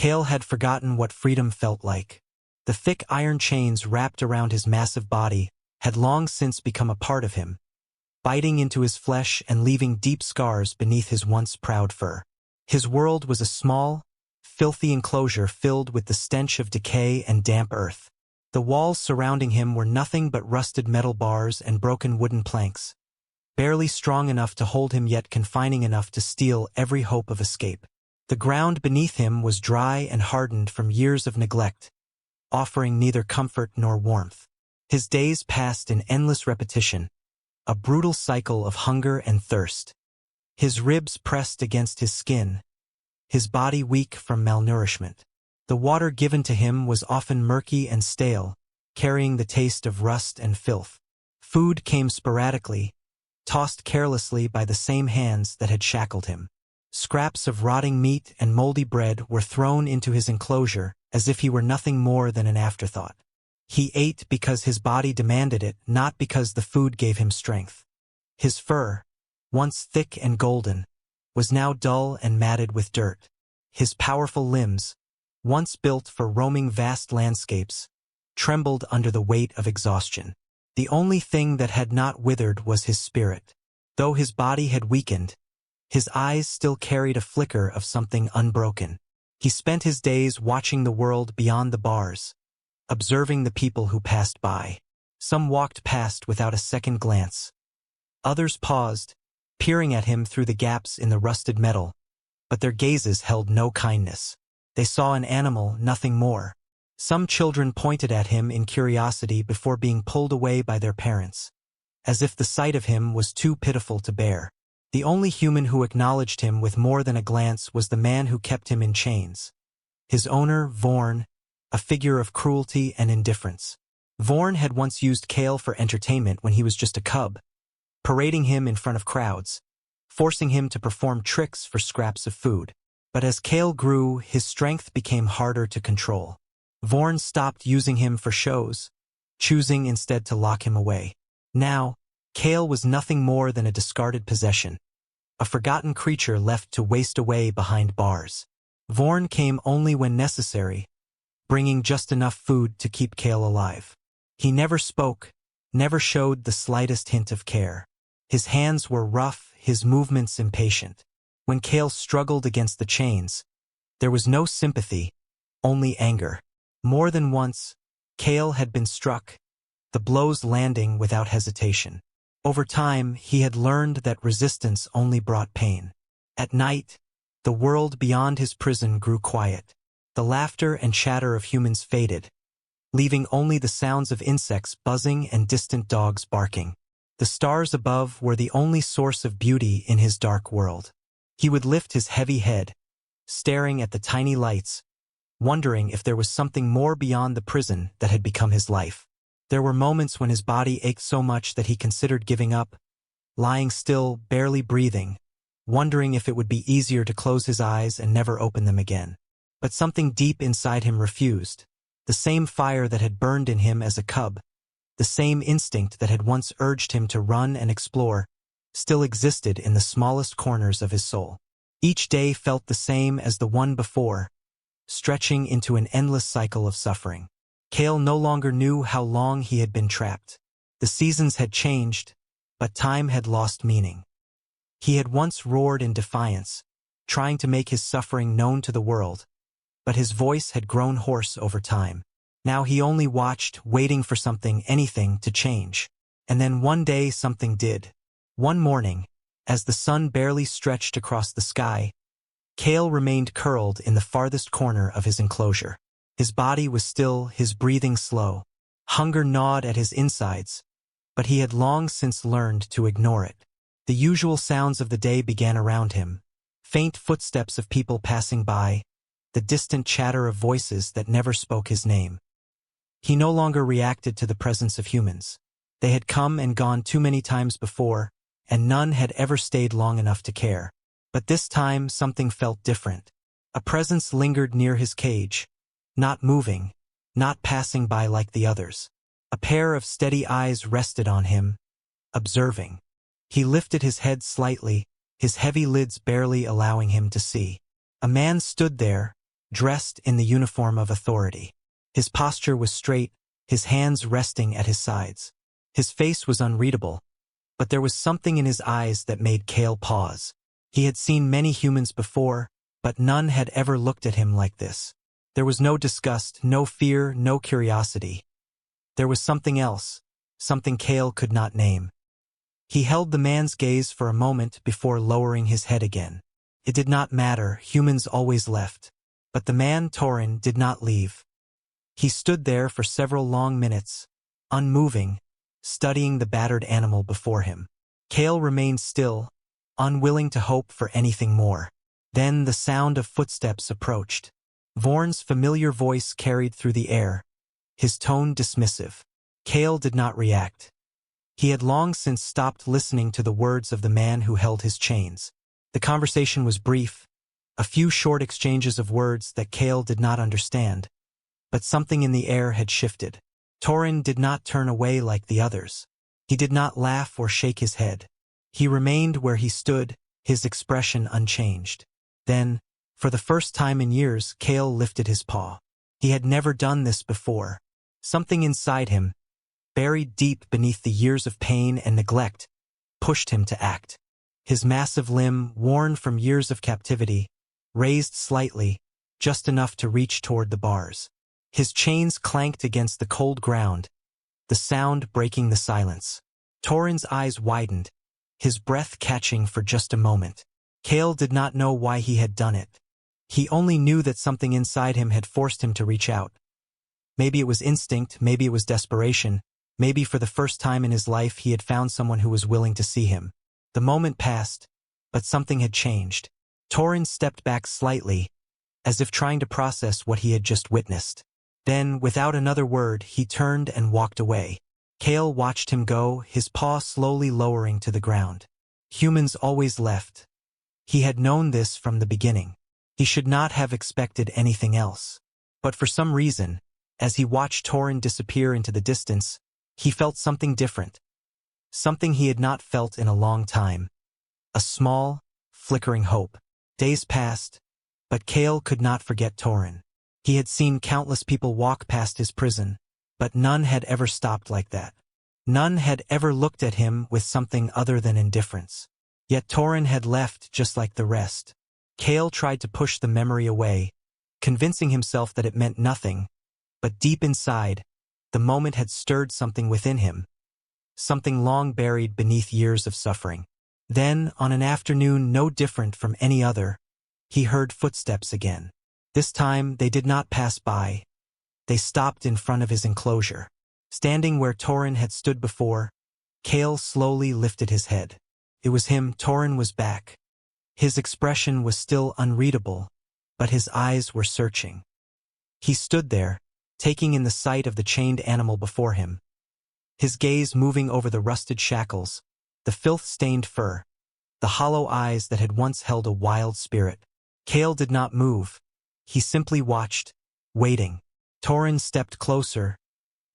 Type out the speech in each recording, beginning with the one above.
Kale had forgotten what freedom felt like. The thick iron chains wrapped around his massive body had long since become a part of him, biting into his flesh and leaving deep scars beneath his once proud fur. His world was a small, filthy enclosure filled with the stench of decay and damp earth. The walls surrounding him were nothing but rusted metal bars and broken wooden planks, barely strong enough to hold him yet confining enough to steal every hope of escape. The ground beneath him was dry and hardened from years of neglect, offering neither comfort nor warmth. His days passed in endless repetition, a brutal cycle of hunger and thirst. His ribs pressed against his skin, his body weak from malnourishment. The water given to him was often murky and stale, carrying the taste of rust and filth. Food came sporadically, tossed carelessly by the same hands that had shackled him. Scraps of rotting meat and moldy bread were thrown into his enclosure as if he were nothing more than an afterthought. He ate because his body demanded it, not because the food gave him strength. His fur, once thick and golden, was now dull and matted with dirt. His powerful limbs, once built for roaming vast landscapes, trembled under the weight of exhaustion. The only thing that had not withered was his spirit. Though his body had weakened, his eyes still carried a flicker of something unbroken. He spent his days watching the world beyond the bars, observing the people who passed by. Some walked past without a second glance. Others paused, peering at him through the gaps in the rusted metal, but their gazes held no kindness. They saw an animal, nothing more. Some children pointed at him in curiosity before being pulled away by their parents, as if the sight of him was too pitiful to bear. The only human who acknowledged him with more than a glance was the man who kept him in chains. His owner, Vorn, a figure of cruelty and indifference. Vorn had once used Kale for entertainment when he was just a cub, parading him in front of crowds, forcing him to perform tricks for scraps of food. But as Kale grew, his strength became harder to control. Vorn stopped using him for shows, choosing instead to lock him away. Now, Kale was nothing more than a discarded possession, a forgotten creature left to waste away behind bars. Vorn came only when necessary, bringing just enough food to keep Kale alive. He never spoke, never showed the slightest hint of care. His hands were rough, his movements impatient. When Kale struggled against the chains, there was no sympathy, only anger. More than once, Kale had been struck, the blows landing without hesitation. Over time, he had learned that resistance only brought pain. At night, the world beyond his prison grew quiet. The laughter and chatter of humans faded, leaving only the sounds of insects buzzing and distant dogs barking. The stars above were the only source of beauty in his dark world. He would lift his heavy head, staring at the tiny lights, wondering if there was something more beyond the prison that had become his life. There were moments when his body ached so much that he considered giving up, lying still, barely breathing, wondering if it would be easier to close his eyes and never open them again. But something deep inside him refused. The same fire that had burned in him as a cub, the same instinct that had once urged him to run and explore, still existed in the smallest corners of his soul. Each day felt the same as the one before, stretching into an endless cycle of suffering. Kale no longer knew how long he had been trapped. The seasons had changed, but time had lost meaning. He had once roared in defiance, trying to make his suffering known to the world, but his voice had grown hoarse over time. Now he only watched, waiting for something, anything, to change. And then one day something did. One morning, as the sun barely stretched across the sky, Kale remained curled in the farthest corner of his enclosure. His body was still, his breathing slow. Hunger gnawed at his insides, but he had long since learned to ignore it. The usual sounds of the day began around him. Faint footsteps of people passing by, the distant chatter of voices that never spoke his name. He no longer reacted to the presence of humans. They had come and gone too many times before, and none had ever stayed long enough to care. But this time something felt different. A presence lingered near his cage, not moving, not passing by like the others. A pair of steady eyes rested on him, observing. He lifted his head slightly, his heavy lids barely allowing him to see. A man stood there, dressed in the uniform of authority. His posture was straight, his hands resting at his sides. His face was unreadable, but there was something in his eyes that made Kale pause. He had seen many humans before, but none had ever looked at him like this. There was no disgust, no fear, no curiosity. There was something else, something Kale could not name. He held the man's gaze for a moment before lowering his head again. It did not matter, humans always left. But the man, Torin, did not leave. He stood there for several long minutes, unmoving, studying the battered animal before him. Kale remained still, unwilling to hope for anything more. Then the sound of footsteps approached. Vorn's familiar voice carried through the air, his tone dismissive. Kale did not react. He had long since stopped listening to the words of the man who held his chains. The conversation was brief, a few short exchanges of words that Kale did not understand. But something in the air had shifted. Torin did not turn away like the others. He did not laugh or shake his head. He remained where he stood, his expression unchanged. Then, for the first time in years, Kale lifted his paw. He had never done this before. Something inside him, buried deep beneath the years of pain and neglect, pushed him to act. His massive limb, worn from years of captivity, raised slightly, just enough to reach toward the bars. His chains clanked against the cold ground, the sound breaking the silence. Torin's eyes widened, his breath catching for just a moment. Kale did not know why he had done it. He only knew that something inside him had forced him to reach out. Maybe it was instinct, maybe it was desperation, maybe for the first time in his life he had found someone who was willing to see him. The moment passed, but something had changed. Torin stepped back slightly, as if trying to process what he had just witnessed. Then, without another word, he turned and walked away. Kale watched him go, his paw slowly lowering to the ground. Humans always left. He had known this from the beginning. He should not have expected anything else. But for some reason, as he watched Torin disappear into the distance, he felt something different. Something he had not felt in a long time. A small, flickering hope. Days passed, but Kale could not forget Torin. He had seen countless people walk past his prison, but none had ever stopped like that. None had ever looked at him with something other than indifference. Yet Torin had left just like the rest. Kale tried to push the memory away, convincing himself that it meant nothing, but deep inside, the moment had stirred something within him, something long buried beneath years of suffering. Then, on an afternoon no different from any other, he heard footsteps again. This time they did not pass by. They stopped in front of his enclosure. Standing where Torin had stood before, Kale slowly lifted his head. It was him. Torin was back. His expression was still unreadable, but his eyes were searching. He stood there, taking in the sight of the chained animal before him, his gaze moving over the rusted shackles, the filth-stained fur, the hollow eyes that had once held a wild spirit. Kale did not move. He simply watched, waiting. Torin stepped closer,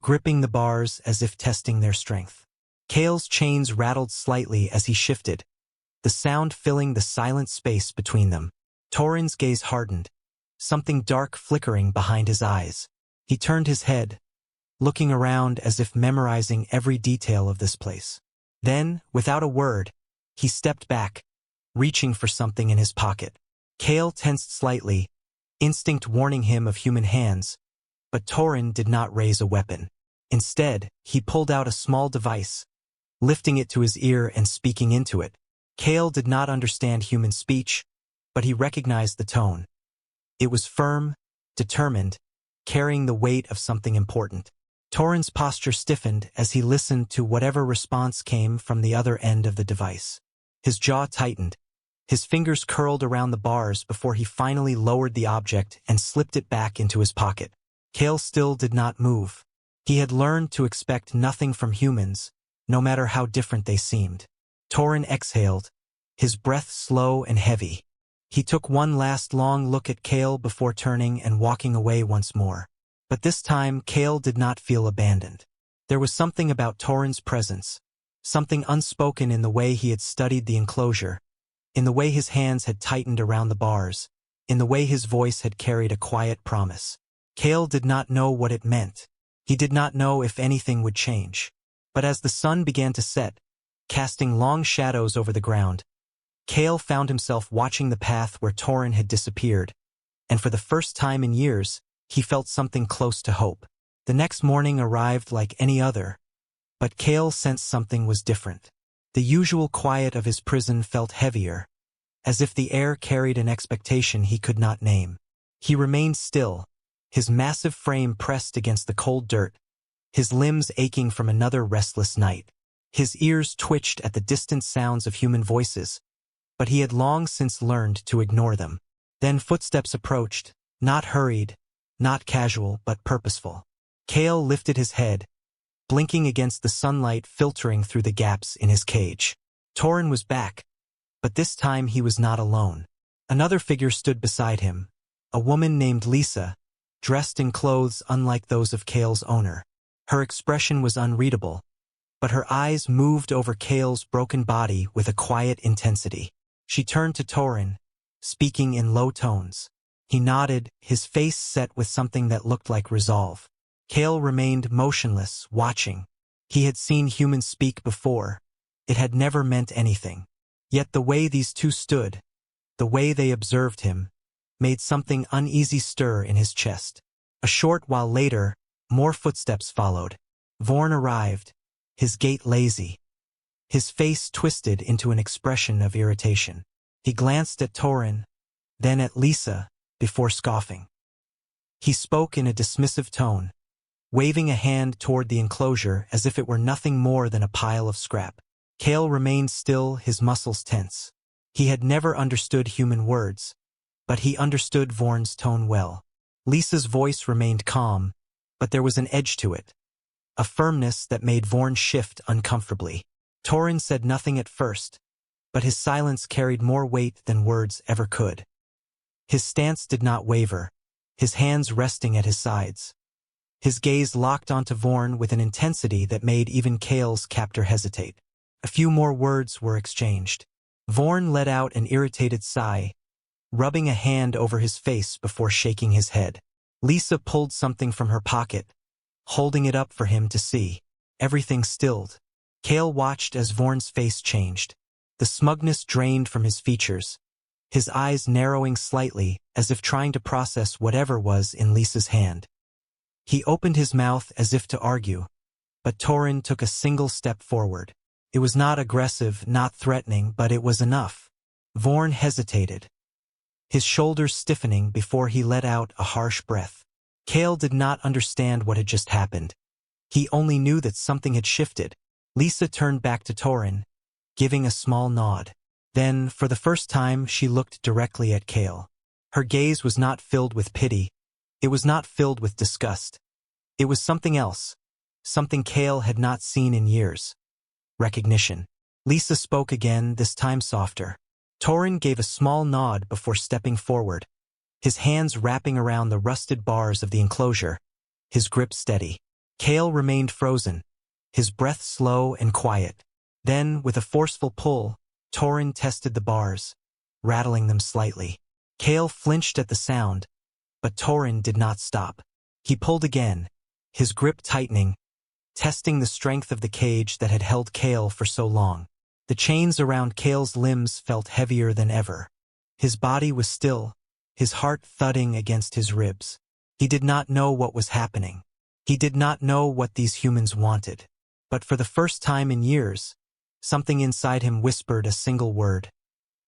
gripping the bars as if testing their strength. Kale's chains rattled slightly as he shifted, the sound filling the silent space between them. Torin's gaze hardened, something dark flickering behind his eyes. He turned his head, looking around as if memorizing every detail of this place. Then, without a word, he stepped back, reaching for something in his pocket. Kale tensed slightly, instinct warning him of human hands, but Torin did not raise a weapon. Instead, he pulled out a small device, lifting it to his ear and speaking into it. Kale did not understand human speech, but he recognized the tone. It was firm, determined, carrying the weight of something important. Torin's posture stiffened as he listened to whatever response came from the other end of the device. His jaw tightened. His fingers curled around the bars before he finally lowered the object and slipped it back into his pocket. Kale still did not move. He had learned to expect nothing from humans, no matter how different they seemed. Torin exhaled, his breath slow and heavy. He took one last long look at Kale before turning and walking away once more. But this time, Kale did not feel abandoned. There was something about Torin's presence, something unspoken in the way he had studied the enclosure, in the way his hands had tightened around the bars, in the way his voice had carried a quiet promise. Cale did not know what it meant. He did not know if anything would change. But as the sun began to set, casting long shadows over the ground, Cale found himself watching the path where Torin had disappeared, and for the first time in years, he felt something close to hope. The next morning arrived like any other, but Cale sensed something was different. The usual quiet of his prison felt heavier, as if the air carried an expectation he could not name. He remained still, his massive frame pressed against the cold dirt, his limbs aching from another restless night. His ears twitched at the distant sounds of human voices, but he had long since learned to ignore them. Then footsteps approached, not hurried, not casual, but purposeful. Cale lifted his head, blinking against the sunlight filtering through the gaps in his cage. Torin was back, but this time he was not alone. Another figure stood beside him, a woman named Lisa, dressed in clothes unlike those of Cale's owner. Her expression was unreadable, but her eyes moved over Cale's broken body with a quiet intensity. She turned to Torin, speaking in low tones. He nodded, his face set with something that looked like resolve. Cale remained motionless, watching. He had seen humans speak before. It had never meant anything. Yet the way these two stood, the way they observed him, made something uneasy stir in his chest. A short while later, more footsteps followed. Vorn arrived, his gait lazy, his face twisted into an expression of irritation. He glanced at Torin, then at Lisa, before scoffing. He spoke in a dismissive tone, waving a hand toward the enclosure as if it were nothing more than a pile of scrap. Cale remained still, his muscles tense. He had never understood human words, but he understood Vorn's tone well. Lisa's voice remained calm, but there was an edge to it, a firmness that made Vorn shift uncomfortably. Torin said nothing at first, but his silence carried more weight than words ever could. His stance did not waver, his hands resting at his sides. His gaze locked onto Vorn with an intensity that made even Cale's captor hesitate. A few more words were exchanged. Vorn let out an irritated sigh, rubbing a hand over his face before shaking his head. Lisa pulled something from her pocket, holding it up for him to see. Everything stilled. Cale watched as Vorn's face changed. The smugness drained from his features, his eyes narrowing slightly as if trying to process whatever was in Lisa's hand. He opened his mouth as if to argue, but Torin took a single step forward. It was not aggressive, not threatening, but it was enough. Vorn hesitated, his shoulders stiffening before he let out a harsh breath. Cale did not understand what had just happened. He only knew that something had shifted. Lisa turned back to Torin, giving a small nod. Then, for the first time, she looked directly at Cale. Her gaze was not filled with pity. It was not filled with disgust. It was something else, something Cale had not seen in years. Recognition. Lisa spoke again, this time softer. Torin gave a small nod before stepping forward, his hands wrapping around the rusted bars of the enclosure, his grip steady. Cale remained frozen, his breath slow and quiet. Then, with a forceful pull, Torin tested the bars, rattling them slightly. Cale flinched at the sound, but Torin did not stop. He pulled again, his grip tightening, testing the strength of the cage that had held Cale for so long. The chains around Cale's limbs felt heavier than ever. His body was still, his heart thudding against his ribs. He did not know what was happening. He did not know what these humans wanted. But for the first time in years, something inside him whispered a single word.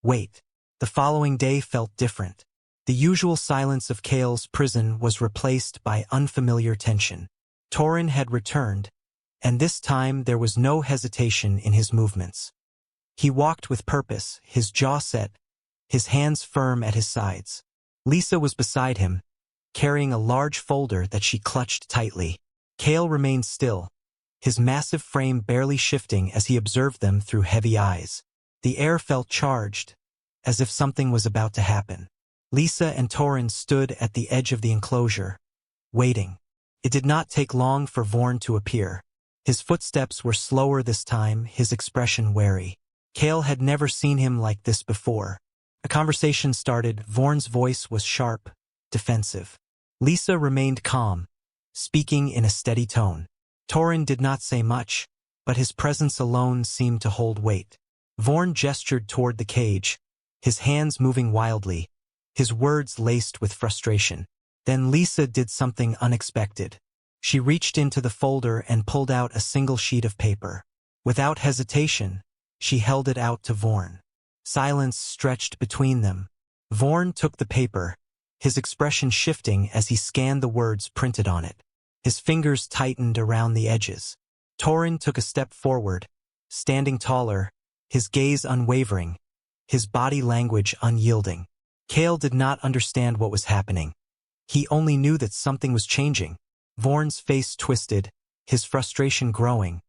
Wait. The following day felt different. The usual silence of Cale's prison was replaced by unfamiliar tension. Torin had returned, and this time there was no hesitation in his movements. He walked with purpose, his jaw set, his hands firm at his sides. Lisa was beside him, carrying a large folder that she clutched tightly. Cale remained still, his massive frame barely shifting as he observed them through heavy eyes. The air felt charged, as if something was about to happen. Lisa and Torin stood at the edge of the enclosure, waiting. It did not take long for Vorn to appear. His footsteps were slower this time, his expression wary. Cale had never seen him like this before, A conversation started. Vorn's voice was sharp, defensive. Lisa remained calm, speaking in a steady tone. Torin did not say much, but his presence alone seemed to hold weight. Vorn gestured toward the cage, his hands moving wildly, his words laced with frustration. Then Lisa did something unexpected. She reached into the folder and pulled out a single sheet of paper. Without hesitation, she held it out to Vorn. Silence stretched between them. Vorn took the paper, his expression shifting as he scanned the words printed on it. His fingers tightened around the edges. Torin took a step forward, standing taller, his gaze unwavering, his body language unyielding. Cale did not understand what was happening. He only knew that something was changing. Vorn's face twisted, his frustration growing.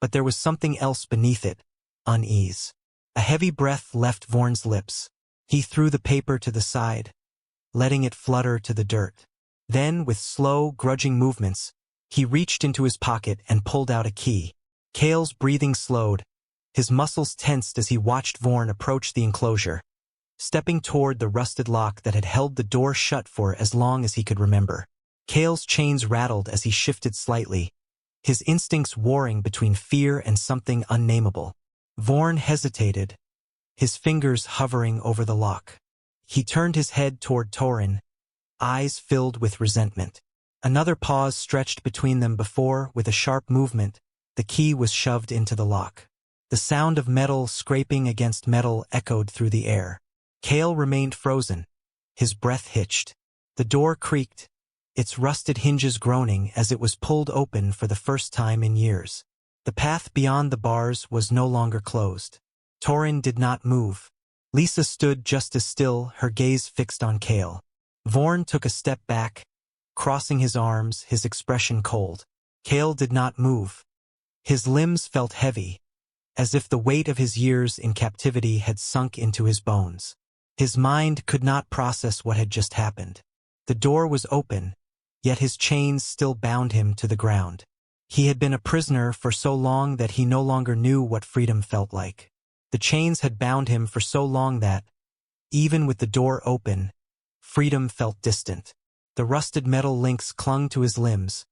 But there was something else beneath it, unease. A heavy breath left Vorn's lips. He threw the paper to the side, letting it flutter to the dirt. Then, with slow, grudging movements, he reached into his pocket and pulled out a key. Cale's breathing slowed, his muscles tensed as he watched Vorn approach the enclosure, stepping toward the rusted lock that had held the door shut for as long as he could remember. Cale's chains rattled as he shifted slightly, his instincts warring between fear and something unnameable. Vorn hesitated, his fingers hovering over the lock. He turned his head toward Torin, eyes filled with resentment. Another pause stretched between them before, with a sharp movement, the key was shoved into the lock. The sound of metal scraping against metal echoed through the air. Cale remained frozen, his breath hitched. The door creaked, its rusted hinges groaning as it was pulled open for the first time in years. The path beyond the bars was no longer closed. Torin did not move. Lisa stood just as still, her gaze fixed on Cale. Vorn took a step back, crossing his arms, his expression cold. Cale did not move. His limbs felt heavy, as if the weight of his years in captivity had sunk into his bones. His mind could not process what had just happened. The door was open, yet his chains still bound him to the ground. He had been a prisoner for so long that he no longer knew what freedom felt like. The chains had bound him for so long that, even with the door open, freedom felt distant. The rusted metal links clung to his limbs,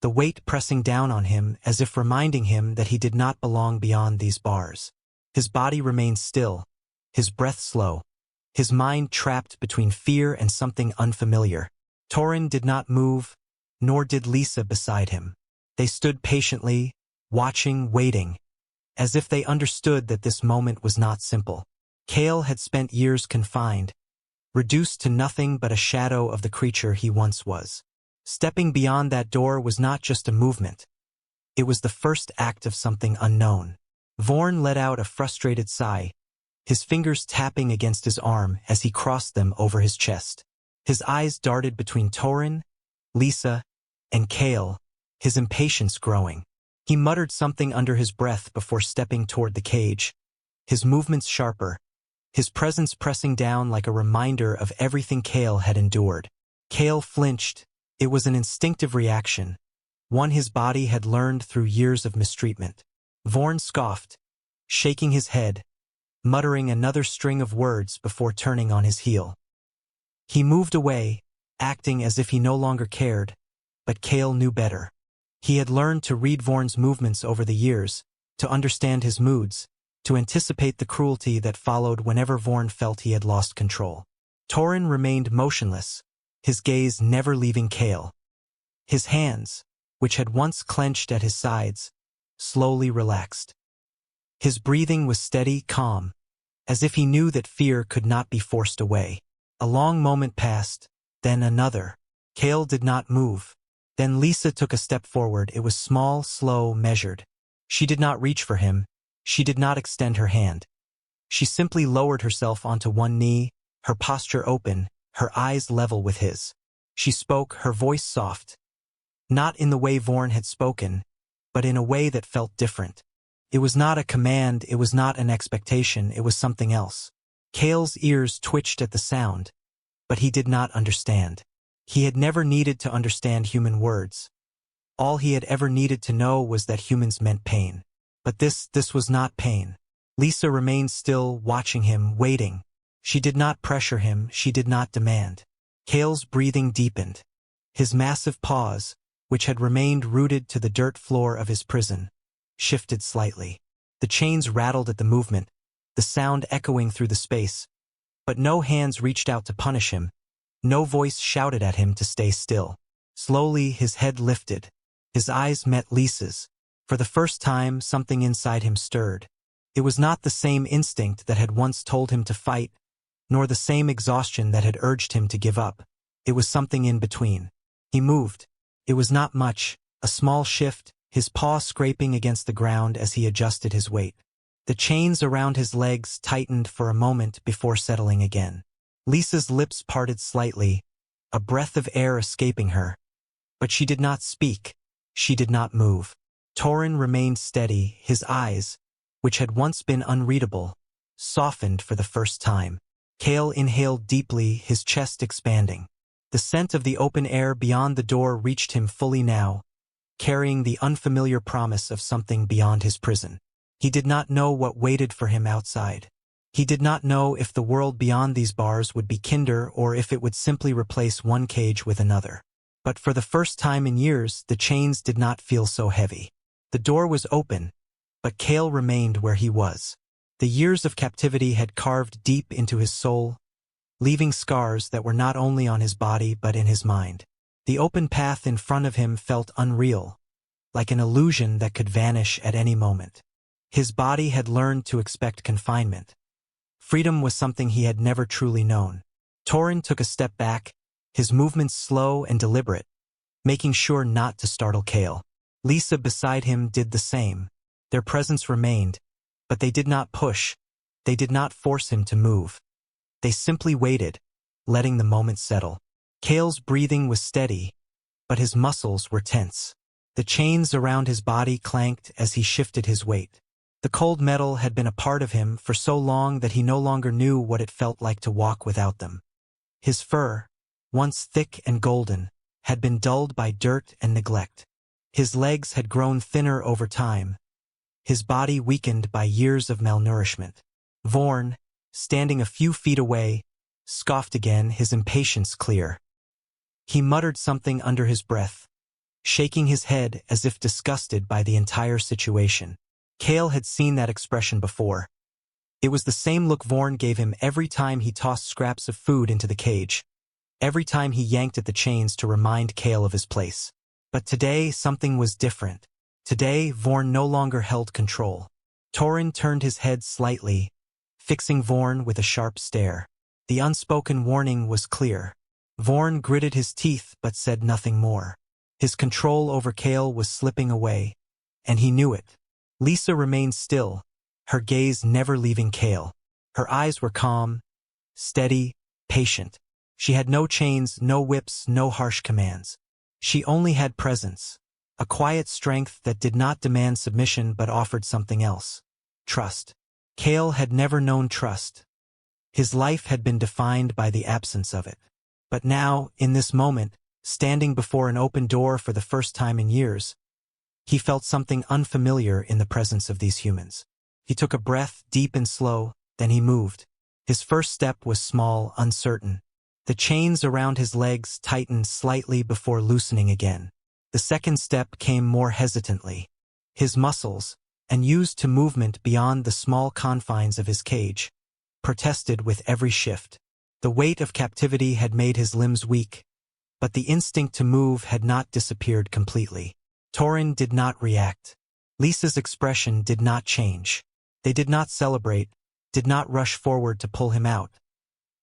the weight pressing down on him as if reminding him that he did not belong beyond these bars. His body remained still, his breath slow, his mind trapped between fear and something unfamiliar. Torin did not move, nor did Lisa beside him. They stood patiently, watching, waiting, as if they understood that this moment was not simple. Cale had spent years confined, reduced to nothing but a shadow of the creature he once was. Stepping beyond that door was not just a movement. It was the first act of something unknown. Vorn let out a frustrated sigh, his fingers tapping against his arm as he crossed them over his chest. His eyes darted between Torin, Lisa, and Cale, his impatience growing. He muttered something under his breath before stepping toward the cage, his movements sharper, his presence pressing down like a reminder of everything Cale had endured. Cale flinched. It was an instinctive reaction, one his body had learned through years of mistreatment. Vorn scoffed, shaking his head, muttering another string of words before turning on his heel. He moved away, acting as if he no longer cared, but Cale knew better. He had learned to read Vorn's movements over the years, to understand his moods, to anticipate the cruelty that followed whenever Vorn felt he had lost control. Torin remained motionless, his gaze never leaving Cale. His hands, which had once clenched at his sides, slowly relaxed. His breathing was steady, calm, as if he knew that fear could not be forced away. A long moment passed, then another. Cale did not move. Then Lisa took a step forward. It was small, slow, measured. She did not reach for him. She did not extend her hand. She simply lowered herself onto one knee, her posture open, her eyes level with his. She spoke, her voice soft. Not in the way Vorn had spoken, but in a way that felt different. It was not a command, it was not an expectation, it was something else. Cale's ears twitched at the sound, but he did not understand. He had never needed to understand human words. All he had ever needed to know was that humans meant pain. But this was not pain. Lisa remained still, watching him, waiting. She did not pressure him, she did not demand. Cale's breathing deepened. His massive paws, which had remained rooted to the dirt floor of his prison, shifted slightly. The chains rattled at the movement, the sound echoing through the space. But no hands reached out to punish him. No voice shouted at him to stay still. Slowly, his head lifted. His eyes met Lisa's. For the first time, something inside him stirred. It was not the same instinct that had once told him to fight, nor the same exhaustion that had urged him to give up. It was something in between. He moved. It was not much, a small shift, his paw scraping against the ground as he adjusted his weight. The chains around his legs tightened for a moment before settling again. Lisa's lips parted slightly, a breath of air escaping her. But she did not speak. She did not move. Torin remained steady, his eyes, which had once been unreadable, softened for the first time. Cale inhaled deeply, his chest expanding. The scent of the open air beyond the door reached him fully now, carrying the unfamiliar promise of something beyond his prison. He did not know what waited for him outside. He did not know if the world beyond these bars would be kinder or if it would simply replace one cage with another. But for the first time in years, the chains did not feel so heavy. The door was open, but Cale remained where he was. The years of captivity had carved deep into his soul, leaving scars that were not only on his body but in his mind. The open path in front of him felt unreal, like an illusion that could vanish at any moment. His body had learned to expect confinement. Freedom was something he had never truly known. Torin took a step back, his movements slow and deliberate, making sure not to startle Cale. Lisa beside him did the same. Their presence remained, but they did not push. They did not force him to move. They simply waited, letting the moment settle. Cale's breathing was steady, but his muscles were tense. The chains around his body clanked as he shifted his weight. The cold metal had been a part of him for so long that he no longer knew what it felt like to walk without them. His fur, once thick and golden, had been dulled by dirt and neglect. His legs had grown thinner over time, his body weakened by years of malnourishment. Vorn, standing a few feet away, scoffed again, his impatience clear. He muttered something under his breath, shaking his head as if disgusted by the entire situation. Cale had seen that expression before. It was the same look Vorn gave him every time he tossed scraps of food into the cage, every time he yanked at the chains to remind Cale of his place. But today, something was different. Today, Vorn no longer held control. Torin turned his head slightly, fixing Vorn with a sharp stare. The unspoken warning was clear. Vorn gritted his teeth but said nothing more. His control over Cale was slipping away, and he knew it. Lisa remained still, her gaze never leaving Cale. Her eyes were calm, steady, patient. She had no chains, no whips, no harsh commands. She only had presence, a quiet strength that did not demand submission but offered something else: trust. Cale had never known trust. His life had been defined by the absence of it. But now, in this moment, standing before an open door for the first time in years, he felt something unfamiliar in the presence of these humans. He took a breath, deep and slow, then he moved. His first step was small, uncertain. The chains around his legs tightened slightly before loosening again. The second step came more hesitantly. His muscles, unused to movement beyond the small confines of his cage, protested with every shift. The weight of captivity had made his limbs weak, but the instinct to move had not disappeared completely. Torin did not react. Lisa's expression did not change. They did not celebrate, did not rush forward to pull him out.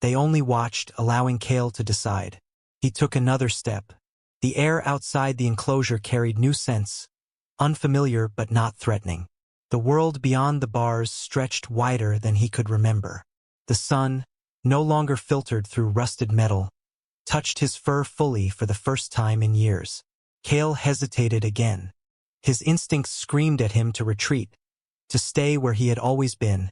They only watched, allowing Cale to decide. He took another step. The air outside the enclosure carried new scents, unfamiliar but not threatening. The world beyond the bars stretched wider than he could remember. The sun, no longer filtered through rusted metal, touched his fur fully for the first time in years. Cale hesitated again. His instincts screamed at him to retreat, to stay where he had always been,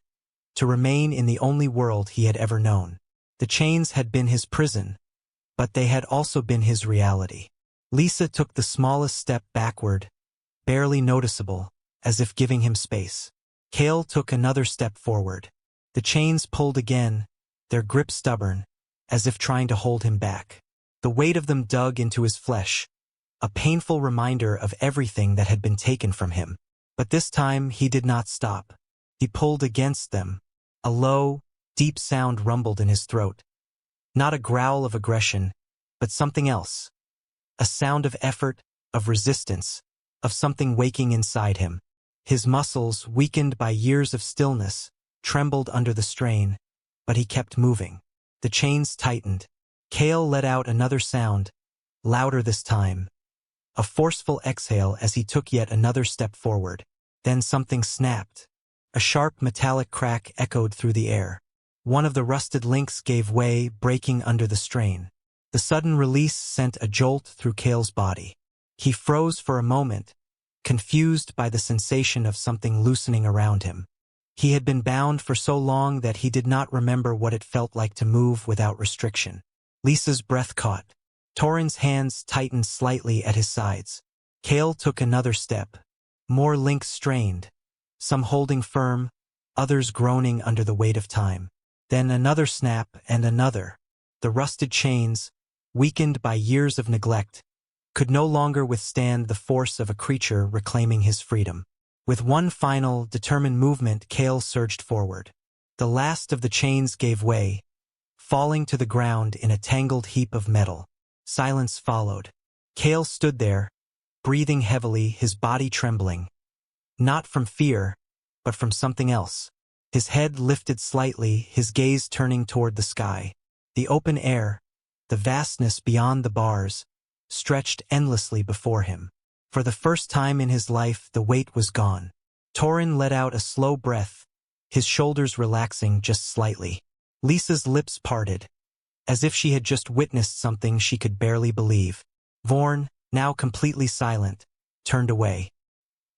to remain in the only world he had ever known. The chains had been his prison, but they had also been his reality. Lisa took the smallest step backward, barely noticeable, as if giving him space. Cale took another step forward. The chains pulled again, their grip stubborn, as if trying to hold him back. The weight of them dug into his flesh, a painful reminder of everything that had been taken from him. But this time he did not stop. He pulled against them. A low, deep sound rumbled in his throat. Not a growl of aggression, but something else. A sound of effort, of resistance, of something waking inside him. His muscles, weakened by years of stillness, trembled under the strain, but he kept moving. The chains tightened. Cale let out another sound, louder this time. A forceful exhale as he took yet another step forward. Then something snapped. A sharp metallic crack echoed through the air. One of the rusted links gave way, breaking under the strain. The sudden release sent a jolt through Cale's body. He froze for a moment, confused by the sensation of something loosening around him. He had been bound for so long that he did not remember what it felt like to move without restriction. Lisa's breath caught. Torin's hands tightened slightly at his sides. Cale took another step. More links strained, some holding firm, others groaning under the weight of time. Then another snap and another. The rusted chains, weakened by years of neglect, could no longer withstand the force of a creature reclaiming his freedom. With one final, determined movement, Cale surged forward. The last of the chains gave way, falling to the ground in a tangled heap of metal. Silence followed. Cale stood there, breathing heavily, his body trembling. Not from fear, but from something else. His head lifted slightly, his gaze turning toward the sky. The open air, the vastness beyond the bars, stretched endlessly before him. For the first time in his life, the weight was gone. Torin let out a slow breath, his shoulders relaxing just slightly. Lisa's lips parted, as if she had just witnessed something she could barely believe. Vorn, now completely silent, turned away.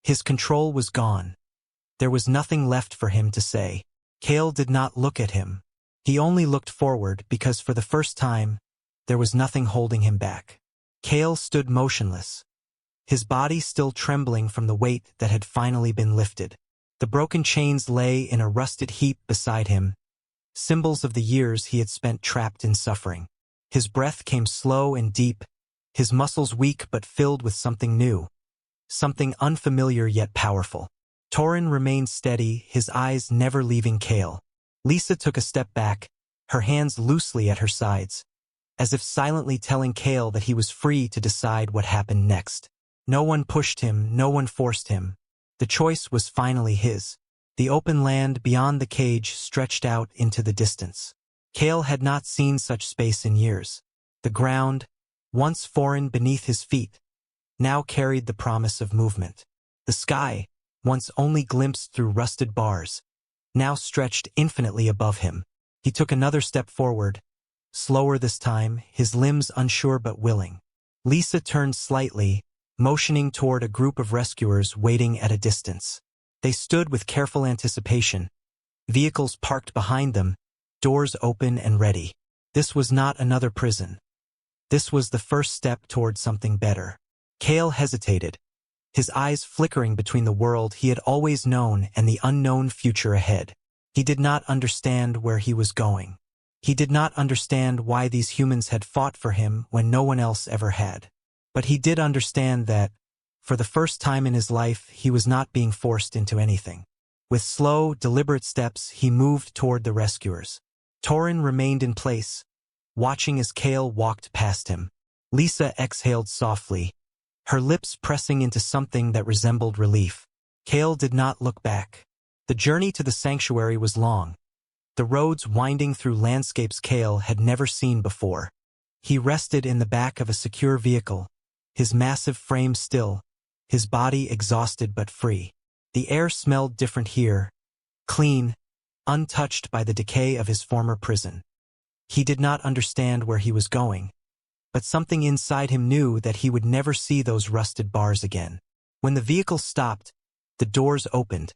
His control was gone. There was nothing left for him to say. Cale did not look at him. He only looked forward because for the first time, there was nothing holding him back. Cale stood motionless, his body still trembling from the weight that had finally been lifted. The broken chains lay in a rusted heap beside him, symbols of the years he had spent trapped in suffering. His breath came slow and deep, his muscles weak but filled with something new, something unfamiliar yet powerful. Torin remained steady, his eyes never leaving Cale. Lisa took a step back, her hands loosely at her sides, as if silently telling Cale that he was free to decide what happened next. No one pushed him, no one forced him. The choice was finally his. The open land beyond the cage stretched out into the distance. Cale had not seen such space in years. The ground, once foreign beneath his feet, now carried the promise of movement. The sky, once only glimpsed through rusted bars, now stretched infinitely above him. He took another step forward, slower this time, his limbs unsure but willing. Lisa turned slightly, motioning toward a group of rescuers waiting at a distance. They stood with careful anticipation, vehicles parked behind them, doors open and ready. This was not another prison. This was the first step toward something better. Cale hesitated, his eyes flickering between the world he had always known and the unknown future ahead. He did not understand where he was going. He did not understand why these humans had fought for him when no one else ever had. But he did understand that, for the first time in his life, he was not being forced into anything. With slow, deliberate steps, he moved toward the rescuers. Torin remained in place, watching as Cale walked past him. Lisa exhaled softly, her lips pressing into something that resembled relief. Cale did not look back. The journey to the sanctuary was long, the roads winding through landscapes Cale had never seen before. He rested in the back of a secure vehicle, his massive frame still, his body exhausted but free. The air smelled different here, clean, untouched by the decay of his former prison. He did not understand where he was going, but something inside him knew that he would never see those rusted bars again. When the vehicle stopped, the doors opened,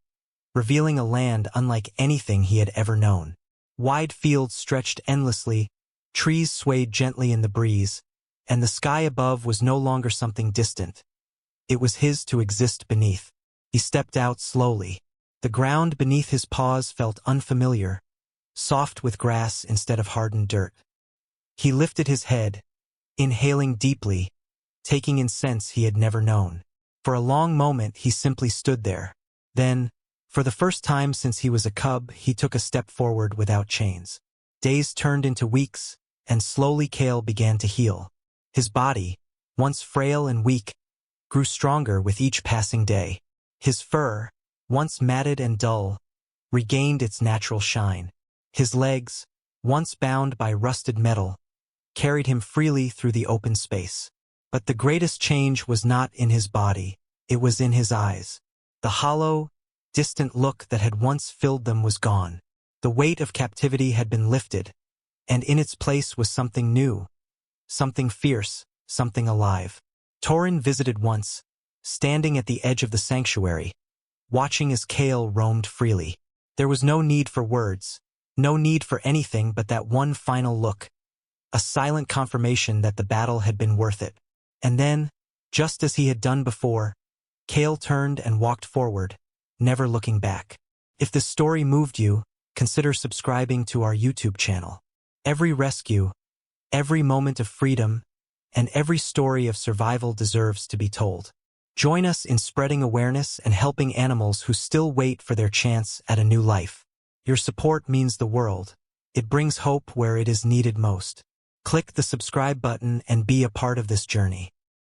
revealing a land unlike anything he had ever known. Wide fields stretched endlessly, trees swayed gently in the breeze, and the sky above was no longer something distant. It was his to exist beneath. He stepped out slowly. The ground beneath his paws felt unfamiliar, soft with grass instead of hardened dirt. He lifted his head, inhaling deeply, taking in scents he had never known. For a long moment he simply stood there. Then, for the first time since he was a cub, he took a step forward without chains. Days turned into weeks, and slowly Kale began to heal. His body, once frail and weak, grew stronger with each passing day. His fur, once matted and dull, regained its natural shine. His legs, once bound by rusted metal, carried him freely through the open space. But the greatest change was not in his body, it was in his eyes. The hollow, distant look that had once filled them was gone. The weight of captivity had been lifted, and in its place was something new, something fierce, something alive. Torin visited once, standing at the edge of the sanctuary, watching as Kale roamed freely. There was no need for words, no need for anything but that one final look, a silent confirmation that the battle had been worth it. And then, just as he had done before, Kale turned and walked forward, never looking back. If this story moved you, consider subscribing to our YouTube channel. Every rescue, every moment of freedom, and every story of survival deserves to be told. Join us in spreading awareness and helping animals who still wait for their chance at a new life. Your support means the world. It brings hope where it is needed most. Click the subscribe button and be a part of this journey.